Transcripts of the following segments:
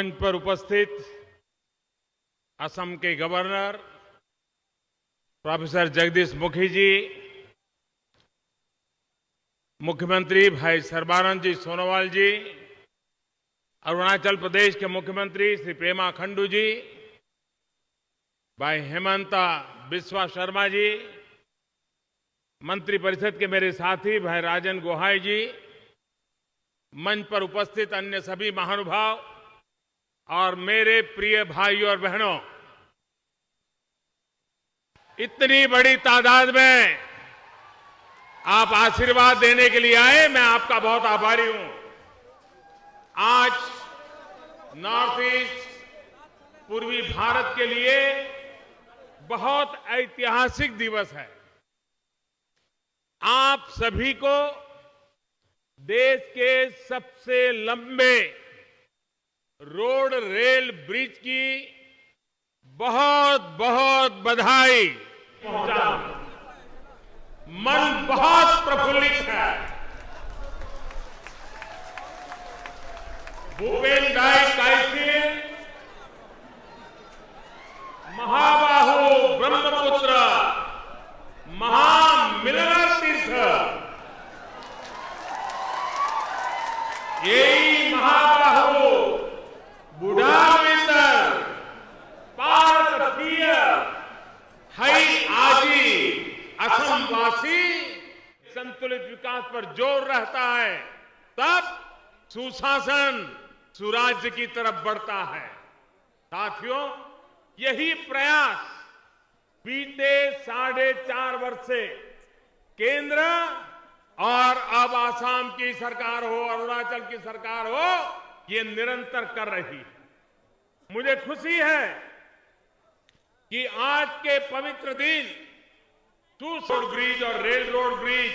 मंच पर उपस्थित असम के गवर्नर प्रोफेसर जगदीश मुखी जी, मुख्यमंत्री भाई सर्बानंद जी सोनोवाल जी, अरुणाचल प्रदेश के मुख्यमंत्री श्री पेमा खंडू जी, भाई हेमंता बिस्वा शर्मा जी, मंत्रिपरिषद के मेरे साथी भाई राजन गोहाई जी, मंच पर उपस्थित अन्य सभी महानुभाव और मेरे प्रिय भाइयों और बहनों, इतनी बड़ी तादाद में आप आशीर्वाद देने के लिए आए, मैं आपका बहुत आभारी हूं। आज नॉर्थ ईस्ट, पूर्वी भारत के लिए बहुत ऐतिहासिक दिवस है। आप सभी को देश के सबसे लंबे रोड रेल ब्रिज की बहुत बहुत बधाई पहुंचाऊं। मन बहुत प्रफुल्लित है। भूपेन दाई काइसिन, महाबाहु ब्रह्मपुत्र, महामिलन तीर्थ, यही महाबाहु बुढ़ाविंदर पारतीय हई आजी असमवासी संतुलित विकास पर जोर रहता है, तब सुशासन सुराज्य की तरफ बढ़ता है। साथियों, यही प्रयास बीते 4.5 वर्ष से केंद्र और अब आसाम की सरकार हो, अरुणाचल की सरकार हो, ये निरंतर कर रही है। मुझे खुशी है कि आज के पवित्र दिन टू रोड ब्रिज और रेल रोड ब्रिज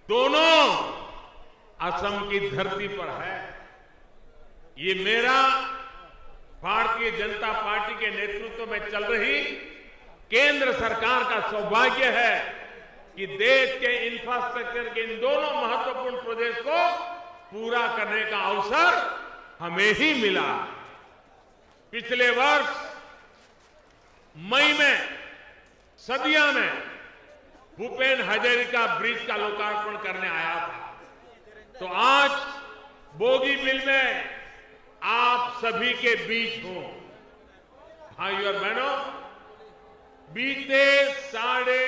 दोनों असम की धरती पर है। ये मेरा भारतीय जनता पार्टी के नेतृत्व में चल रही केंद्र सरकार का सौभाग्य है कि देश के इंफ्रास्ट्रक्चर के इन दोनों महत्वपूर्ण प्रोजेक्ट को पूरा करने का अवसर हमें ही मिला। पिछले वर्ष मई में सदिया में भूपेन हजारिका ब्रिज का लोकार्पण करने आया था, तो आज बोगीबिल में आप सभी के बीच हूं। भाइयों और बहनों, बीते 4.5